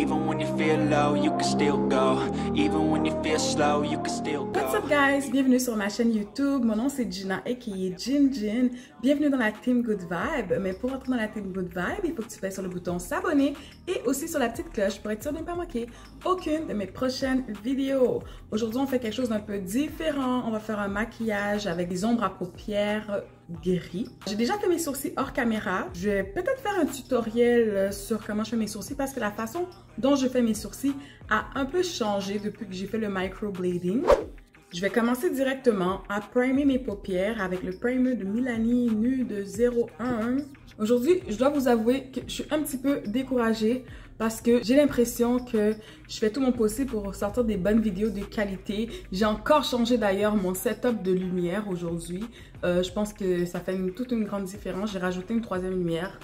Even when you feel low, you can still go. Even when you feel slow, you can still go. What's up guys? Bienvenue sur ma chaîne YouTube. Mon nom c'est Gina aka Gin Gin. Bienvenue dans la team Good Vibe. Mais pour entrer dans la team Good Vibe, il faut que tu pèses sur le bouton s'abonner et aussi sur la petite cloche pour être sûr de ne pas manquer aucune de mes prochaines vidéos. Aujourd'hui, on fait quelque chose d'un peu différent. On va faire un maquillage avec des ombres à paupières gris. J'ai déjà fait mes sourcils hors caméra. Je vais peut-être faire un tutoriel sur comment je fais mes sourcils parce que la façon dont je fais mes sourcils a un peu changé depuis que j'ai fait le microblading. Je vais commencer directement à primer mes paupières avec le primer de Milani Nude 01. Aujourd'hui, je dois vous avouer que je suis un petit peu découragée parce que j'ai l'impression que je fais tout mon possible pour sortir des bonnes vidéos de qualité. J'ai encore changé d'ailleurs mon setup de lumière aujourd'hui. Je pense que ça fait toute une grande différence. J'ai rajouté une troisième lumière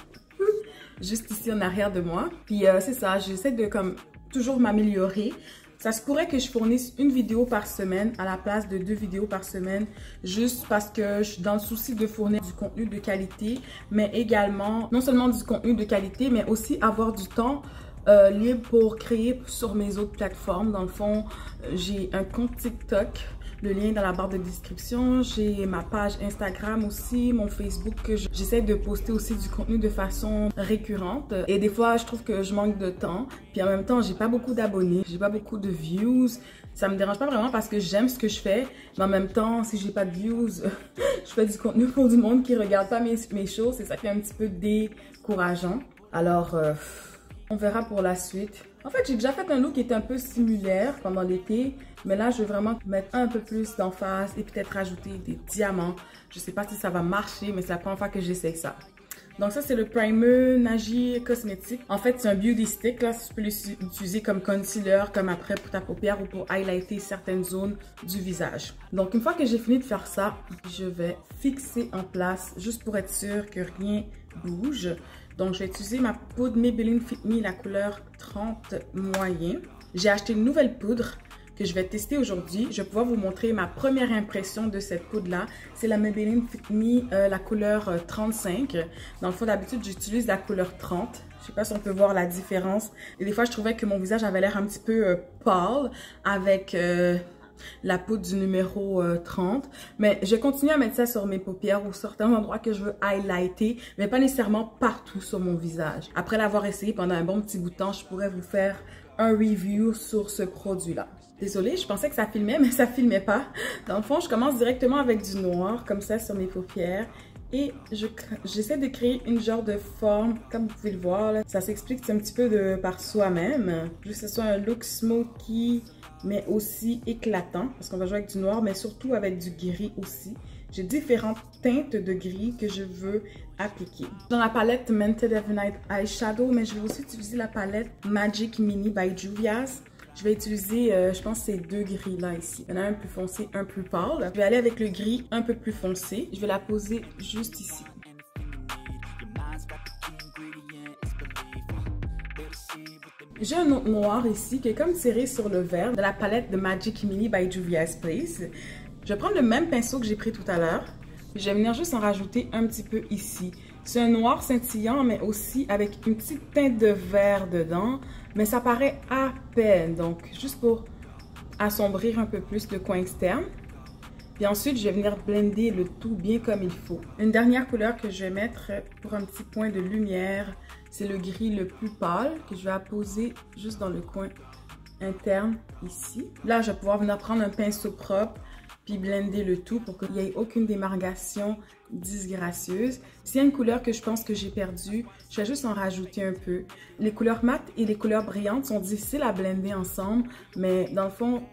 juste ici en arrière de moi. Puis c'est ça, j'essaie de comme toujours m'améliorer. Ça se pourrait que je fournisse une vidéo par semaine à la place de 2 vidéos par semaine, juste parce que je suis dans le souci de fournir du contenu de qualité, mais également, non seulement du contenu de qualité, mais aussi avoir du temps libre pour créer sur mes autres plateformes. Dans le fond, j'ai un compte TikTok, le lien est dans la barre de description. J'ai ma page Instagram aussi, mon Facebook, que j'essaie de poster aussi du contenu de façon récurrente. Et des fois, je trouve que je manque de temps. Puis en même temps, j'ai pas beaucoup d'abonnés, j'ai pas beaucoup de views. Ça me dérange pas vraiment parce que j'aime ce que je fais. Mais en même temps, si j'ai pas de views, je fais du contenu pour du monde qui regarde pas mes choses. Et ça fait un petit peu décourageant. Alors, on verra pour la suite. En fait, j'ai déjà fait un look qui était un peu similaire pendant l'été, mais là, je veux vraiment mettre un peu plus d'emphase et peut-être rajouter des diamants. Je sais pas si ça va marcher, mais c'est la première fois que j'essaie ça. Donc ça, c'est le primer Nagi Cosmétique. En fait, c'est un beauty stick. Là, tu peux l'utiliser comme concealer, comme après pour ta paupière ou pour highlighter certaines zones du visage. Donc, une fois que j'ai fini de faire ça, je vais fixer en place juste pour être sûr que rien bouge. Donc, je vais utiliser ma poudre Maybelline Fit Me, la couleur 30 moyen. J'ai acheté une nouvelle poudre que je vais tester aujourd'hui. Je vais pouvoir vous montrer ma première impression de cette poudre-là. C'est la Maybelline Fit Me, la couleur 35. Dans le fond, d'habitude, j'utilise la couleur 30. Je sais pas si on peut voir la différence. Et des fois, je trouvais que mon visage avait l'air un petit peu pâle avec la poudre du numéro 30. Mais je continue à mettre ça sur mes paupières ou sur certains endroits que je veux highlighter, mais pas nécessairement partout sur mon visage. Après l'avoir essayé pendant un bon petit bout de temps, je pourrais vous faire un review sur ce produit-là. Désolée, je pensais que ça filmait, mais ça filmait pas. Dans le fond, je commence directement avec du noir, comme ça, sur mes paupières. Et j'essaie de créer une genre de forme, comme vous pouvez le voir, là. Ça s'explique un petit peu par soi-même. Je veux que ce soit un look smoky, mais aussi éclatant, parce qu'on va jouer avec du noir, mais surtout avec du gris aussi. J'ai différentes teintes de gris que je veux appliquer. Dans la palette Mented Every Night Eyeshadow, mais je vais aussi utiliser la palette Magic Mini by Juvia's. Je vais utiliser, je pense, ces deux gris-là ici. Il y en a un plus foncé, un plus pâle. Je vais aller avec le gris un peu plus foncé. Je vais la poser juste ici. J'ai un autre noir ici qui est comme tiré sur le vert de la palette de Magic Mini by Juvia's Place. Je vais prendre le même pinceau que j'ai pris tout à l'heure. Je vais venir juste en rajouter un petit peu ici. C'est un noir scintillant, mais aussi avec une petite teinte de vert dedans. Mais ça paraît à peine. Donc, juste pour assombrir un peu plus le coin externe. Puis ensuite, je vais venir blender le tout bien comme il faut. Une dernière couleur que je vais mettre pour un petit point de lumière, c'est le gris le plus pâle que je vais apposer juste dans le coin interne ici. Là, je vais pouvoir venir prendre un pinceau propre puis blender le tout pour qu'il n'y ait aucune démarcation disgracieuse. S'il y a une couleur que je pense que j'ai perdue, je vais juste en rajouter un peu. Les couleurs mates et les couleurs brillantes sont difficiles à blender ensemble, mais dans le fond,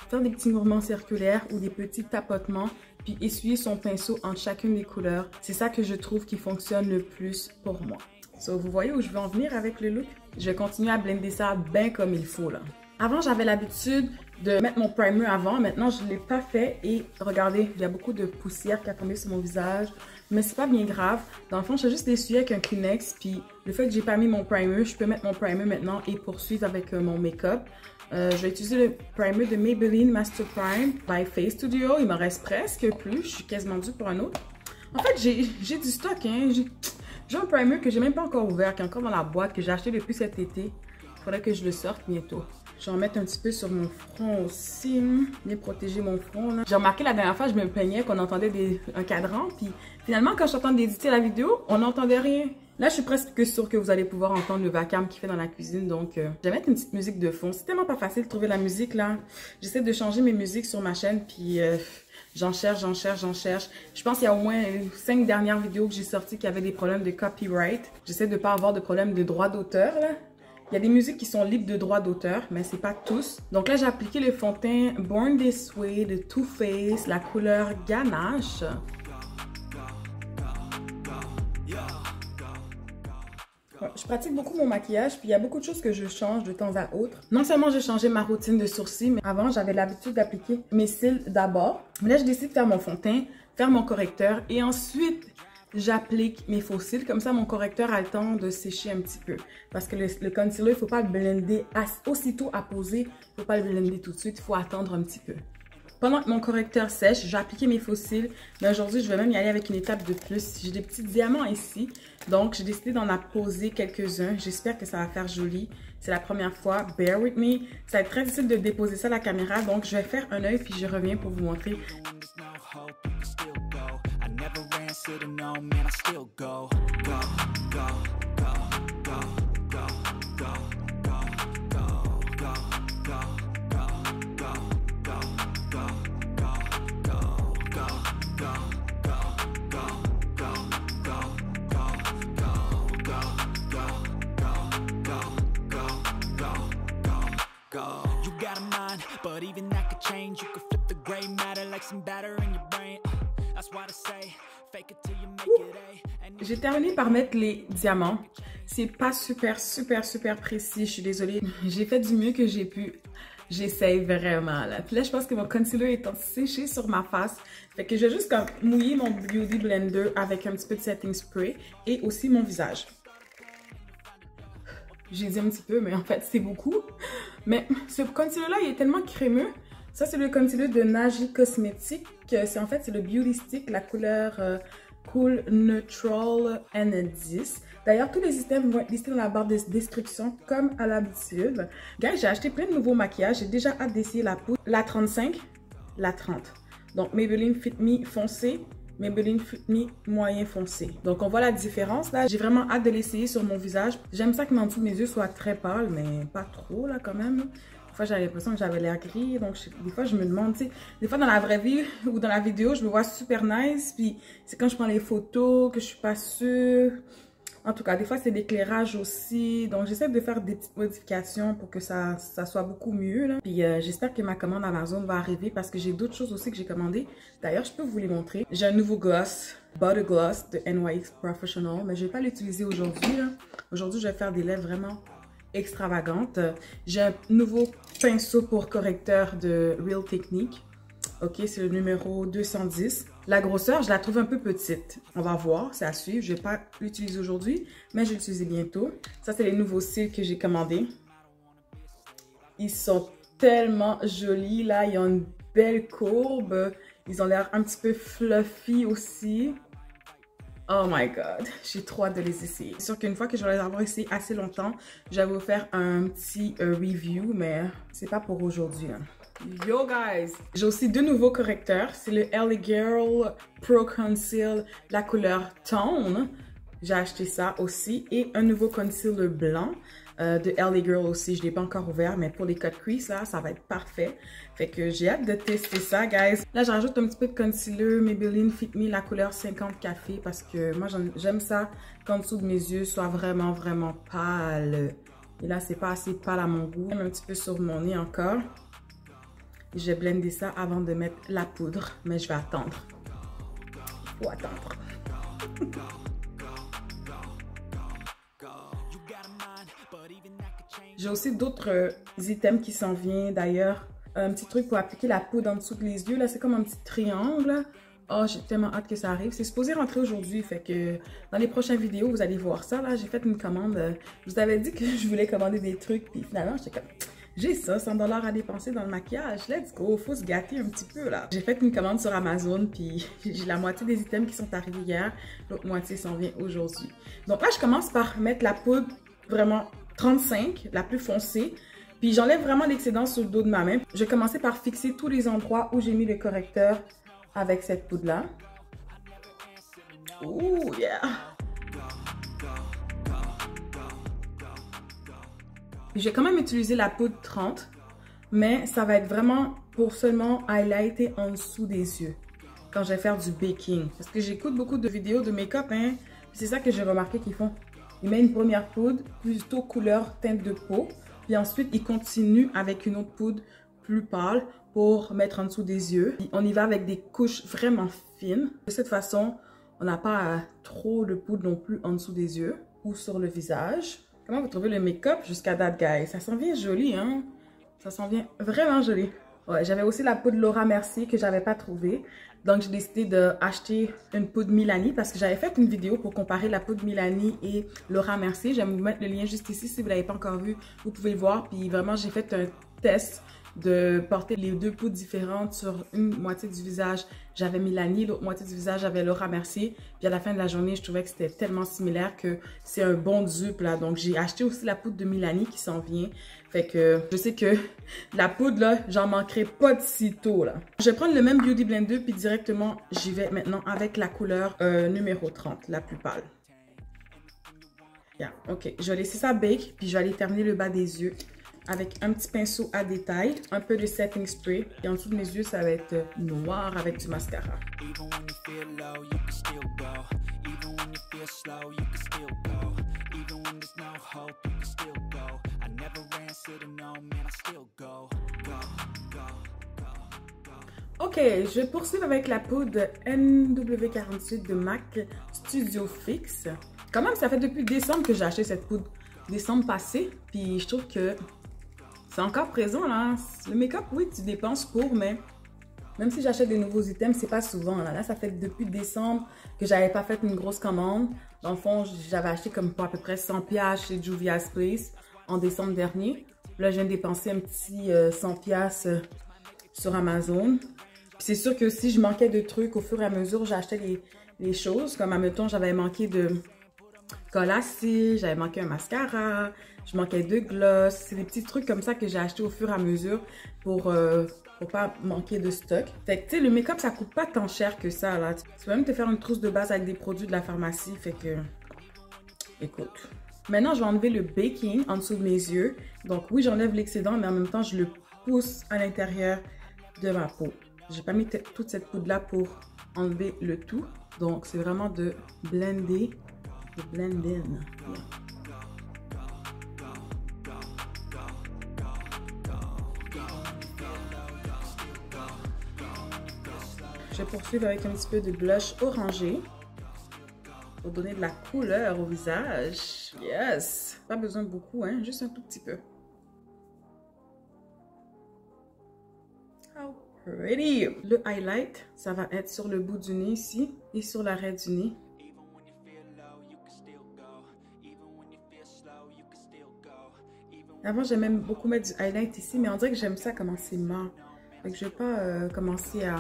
faire des petits mouvements circulaires ou des petits tapotements, puis essuyer son pinceau entre chacune des couleurs, c'est ça que je trouve qui fonctionne le plus pour moi. So, vous voyez où je veux en venir avec le look? Je vais continuer à blender ça bien comme il faut là. Avant, j'avais l'habitude de mettre mon primer avant. Maintenant, je ne l'ai pas fait. Et regardez, il y a beaucoup de poussière qui a tombé sur mon visage. Mais c'est pas bien grave. Dans le fond, je vais juste l'essuyer avec un Kleenex. Puis le fait que j'ai pas mis mon primer, je peux mettre mon primer maintenant et poursuivre avec mon make-up. Je vais utiliser le primer de Maybelline Master Prime by Face Studio. Il m'en reste presque plus. Je suis quasiment due pour un autre. En fait, j'ai du stock. Hein. J'ai un primer que j'ai même pas encore ouvert, qui est encore dans la boîte, que j'ai acheté depuis cet été. Faudrait que je le sorte bientôt. Je vais en mettre un petit peu sur mon front aussi. Bien protéger mon front. J'ai remarqué la dernière fois, je me plaignais qu'on entendait un cadran. Puis finalement, quand je suis en train d'éditer la vidéo, on n'entendait rien. Là, je suis presque sûre que vous allez pouvoir entendre le vacarme qu'il fait dans la cuisine. Donc, je vais mettre une petite musique de fond. C'est tellement pas facile de trouver la musique là. J'essaie de changer mes musiques sur ma chaîne. Puis j'en cherche. Je pense qu'il y a au moins 5 dernières vidéos que j'ai sorties qui avaient des problèmes de copyright. J'essaie de ne pas avoir de problème de droit d'auteur là. Il y a des musiques qui sont libres de droit d'auteur, mais c'est pas tous. Donc là, j'ai appliqué le fond de teint Born This Way de Too Faced, la couleur Ganache. Je pratique beaucoup mon maquillage, puis il y a beaucoup de choses que je change de temps à autre. Non seulement j'ai changé ma routine de sourcils, mais avant, j'avais l'habitude d'appliquer mes cils d'abord. Mais là, je décide de faire mon fond de teint, faire mon correcteur, et ensuite, j'applique mes faux cils. Comme ça, mon correcteur a le temps de sécher un petit peu. Parce que le concealer, il ne faut pas le blender aussitôt à poser. Il ne faut pas le blender tout de suite, il faut attendre un petit peu. Pendant que mon correcteur sèche, j'ai appliqué mes faux cils. Mais aujourd'hui, je vais même y aller avec une étape de plus. J'ai des petits diamants ici. Donc, j'ai décidé d'en apposer quelques-uns. J'espère que ça va faire joli. C'est la première fois. Bear with me. Ça va être très difficile de déposer ça à la caméra. Donc, je vais faire un œil puis je reviens pour vous montrer. J'ai terminé par mettre les diamants. C'est pas super précis, je suis désolée. J'ai fait du mieux que j'ai pu. J'essaye vraiment là. Puis là, je pense que mon concealer est séché sur ma face. Fait que je vais juste comme mouiller mon Beauty Blender avec un petit peu de setting spray et aussi mon visage. J'ai dit un petit peu, mais en fait, c'est beaucoup. Mais ce concealer-là, il est tellement crémeux. Ça, c'est le concealer de Naji Cosmetics. En fait, c'est le Beauty Stick, la couleur Cool Neutral N10. D'ailleurs, tous les items vont être listés dans la barre de description, comme à l'habitude. Guys, j'ai acheté plein de nouveaux maquillages. J'ai déjà hâte d'essayer la poudre. La 35, la 30. Donc, Maybelline Fit Me foncé, Maybelline Fit Me moyen foncé. Donc, on voit la différence là. J'ai vraiment hâte de l'essayer sur mon visage. J'aime ça que en dessous de mes yeux soit très pâle, mais pas trop là quand même. Des fois, j'avais l'impression que j'avais l'air gris. Donc, des fois, je me demande, tu sais, des fois, dans la vraie vie ou dans la vidéo, je me vois super nice. Puis, c'est quand je prends les photos que je suis pas sûre. En tout cas, des fois, c'est l'éclairage aussi. Donc, j'essaie de faire des petites modifications pour que ça soit beaucoup mieux, là. Puis, j'espère que ma commande Amazon va arriver parce que j'ai d'autres choses aussi que j'ai commandées. D'ailleurs, je peux vous les montrer. J'ai un nouveau gloss, Butter Gloss de NYX Professional. Mais je vais pas l'utiliser aujourd'hui, là. Aujourd'hui, je vais faire des lèvres vraiment extravagantes. J'ai un nouveau pinceau pour correcteur de Real Technique. Ok, c'est le numéro 210. La grosseur, je la trouve un peu petite. On va voir, c'est à suivre. Je ne vais pas l'utiliser aujourd'hui, mais je vais l'utiliser bientôt. Ça, c'est les nouveaux cils que j'ai commandés. Ils sont tellement jolis, là. Ils ont une belle courbe. Ils ont l'air un petit peu fluffy aussi. Oh my god, j'ai trop hâte de les essayer. C'est sûr qu'une fois que je vais les avoir essayés assez longtemps, je vais vous faire un petit review, mais c'est pas pour aujourd'hui. Hein. Yo guys! J'ai aussi deux nouveaux correcteurs. C'est le LA Girl Pro Conceal, la couleur Tone. J'ai acheté ça aussi. Et un nouveau concealer blanc de LA Girl aussi. Je ne l'ai pas encore ouvert, mais pour les cut crease, là, ça va être parfait. Fait que j'ai hâte de tester ça, guys. Là, j'ajoute un petit peu de concealer Maybelline Fit Me, la couleur 50 café, parce que moi, j'aime ça qu'en dessous de mes yeux soit vraiment pâle. Et là, c'est pas assez pâle à mon goût. Un petit peu sur mon nez encore. Je vais blender ça avant de mettre la poudre, mais je vais attendre. Faut attendre. J'ai aussi d'autres items qui s'en viennent d'ailleurs. Un petit truc pour appliquer la poudre en dessous de les yeux. Là, c'est comme un petit triangle. Oh, j'ai tellement hâte que ça arrive. C'est supposé rentrer aujourd'hui. Fait que dans les prochaines vidéos, vous allez voir ça. Là, j'ai fait une commande. Je vous avais dit que je voulais commander des trucs. Puis finalement, j'étais comme... J'ai ça, 100 $ à dépenser dans le maquillage. Let's go, faut se gâter un petit peu là. J'ai fait une commande sur Amazon, puis j'ai la moitié des items qui sont arrivés hier. L'autre moitié s'en vient aujourd'hui. Donc là, je commence par mettre la poudre vraiment 35, la plus foncée. Puis j'enlève vraiment l'excédent sur le dos de ma main. Je vais commencer par fixer tous les endroits où j'ai mis le correcteur avec cette poudre-là. Ouh, yeah! Puis je vais quand même utiliser la poudre 30, mais ça va être vraiment pour seulement highlighter en dessous des yeux quand je vais faire du baking. Parce que j'écoute beaucoup de vidéos de make-up, hein. C'est ça que j'ai remarqué qu'ils font. Ils mettent une première poudre, plutôt couleur teinte de peau. Puis ensuite, ils continuent avec une autre poudre plus pâle pour mettre en dessous des yeux. Puis on y va avec des couches vraiment fines. De cette façon, on n'a pas trop de poudre non plus en dessous des yeux ou sur le visage. Comment vous trouvez le make-up jusqu'à date, guys? Ça s'en vient joli, hein? Ça s'en vient vraiment joli. Ouais, j'avais aussi la poudre Laura Mercier que j'avais pas trouvée. Donc, j'ai décidé d'acheter une poudre Milani parce que j'avais fait une vidéo pour comparer la poudre Milani et Laura Mercier. J'aime vous mettre le lien juste ici. Si vous ne l'avez pas encore vu, vous pouvez le voir. Puis vraiment, j'ai fait un test de porter les deux poudres différentes sur une moitié du visage. J'avais Milani, l'autre moitié du visage, j'avais Laura Mercier. Puis à la fin de la journée, je trouvais que c'était tellement similaire que c'est un bon dupe là. Donc, j'ai acheté aussi la poudre de Milani qui s'en vient. Fait que je sais que la poudre là, j'en manquerai pas de sitôt là. Je vais prendre le même Beauty Blender puis directement, j'y vais maintenant avec la couleur numéro 30, la plus pâle. Yeah, ok, je vais laisser ça bake puis je vais aller terminer le bas des yeux avec un petit pinceau à détail, un peu de setting spray. Et en dessous de mes yeux, ça va être noir avec du mascara. Ok, je vais poursuivre avec la poudre NW48 de MAC Studio Fix. Quand même, ça fait depuis décembre que j'ai acheté cette poudre. Décembre passé, puis je trouve que c'est encore présent là. Le make-up, oui, tu dépenses pour, mais même si j'achète des nouveaux items, c'est pas souvent. Là, ça fait depuis décembre que j'avais pas fait une grosse commande. Dans le fond, j'avais acheté comme pour à peu près 100$ chez Juvia's Place en décembre dernier. Là, je viens de dépenser un petit 100$ sur Amazon. C'est sûr que si je manquais de trucs au fur et à mesure, j'achetais les choses. Comme admettons, j'avais manqué de colle à cils, j'avais manqué un mascara, je manquais de gloss. C'est des petits trucs comme ça que j'ai acheté au fur et à mesure pour pas manquer de stock. Fait que tu sais, le make-up, ça coûte pas tant cher que ça là. Tu peux même te faire une trousse de base avec des produits de la pharmacie. Fait que, écoute. Maintenant, je vais enlever le baking en dessous de mes yeux. Donc oui, j'enlève l'excédent, mais en même temps, je le pousse à l'intérieur de ma peau. J'ai pas mis toute cette poudre là pour enlever le tout. Donc c'est vraiment de blender. Blend in. Yeah. Je vais poursuivre avec un petit peu de blush orangé pour donner de la couleur au visage. Yes! Pas besoin de beaucoup, hein? Juste un tout petit peu. How pretty! Le highlight, ça va être sur le bout du nez ici et sur l'arrêt du nez. Avant, j'aimais beaucoup mettre du highlight ici, mais on dirait que j'aime ça comment c'est mat. Fait que je vais pas commencer à...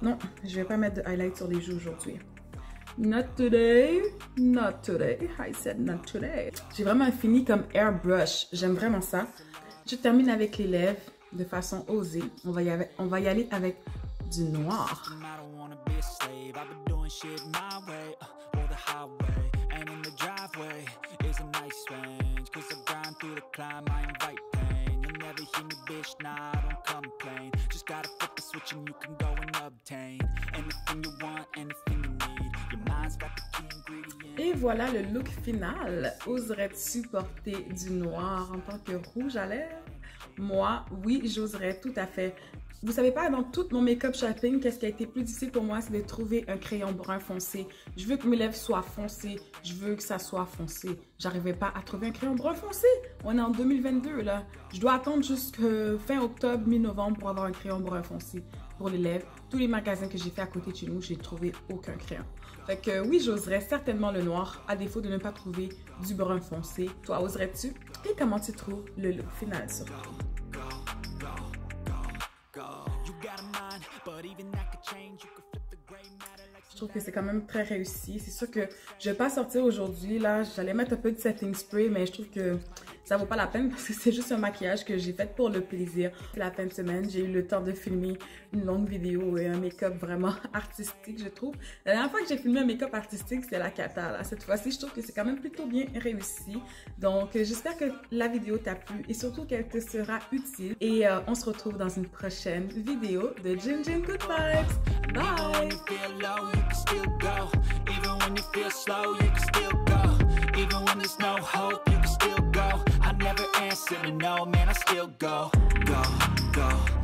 Non, je vais pas mettre de highlight sur les joues aujourd'hui. Not today, not today. I said not today. J'ai vraiment fini comme airbrush. J'aime vraiment ça. Je termine avec les lèvres de façon osée. On va y aller avec du noir. Et voilà le look final. Oserais-tu porter du noir en tant que rouge à lèvres? Moi, oui, j'oserais tout à fait. Vous savez pas, dans tout mon make-up shopping, qu'est-ce qui a été plus difficile pour moi, c'est de trouver un crayon brun foncé. Je veux que mes lèvres soient foncées. Je veux que ça soit foncé. J'arrivais pas à trouver un crayon brun foncé. On est en 2022, là. Je dois attendre jusqu'à fin octobre, mi-novembre pour avoir un crayon brun foncé pour les lèvres. Tous les magasins que j'ai fait à côté de chez nous, j'ai trouvé aucun crayon. Fait que oui, j'oserais certainement le noir, à défaut de ne pas trouver du brun foncé. Toi, oserais-tu? Et comment tu trouves le look final surtout? Je trouve que c'est quand même très réussi. C'est sûr que je vais pas sortir aujourd'hui. Là, j'allais mettre un peu de setting spray, mais je trouve que ça vaut pas la peine parce que c'est juste un maquillage que j'ai fait pour le plaisir. La fin de semaine, j'ai eu le temps de filmer une longue vidéo et un make-up vraiment artistique, je trouve. La dernière fois que j'ai filmé un make-up artistique, c'était la cata. Là. Cette fois-ci, je trouve que c'est quand même plutôt bien réussi. Donc, j'espère que la vidéo t'a plu et surtout qu'elle te sera utile. Et on se retrouve dans une prochaine vidéo de Jin Jin Good Vibes. Bye! Even when there's no hope, you can still go. I never answer to no, man, I still go, go, go.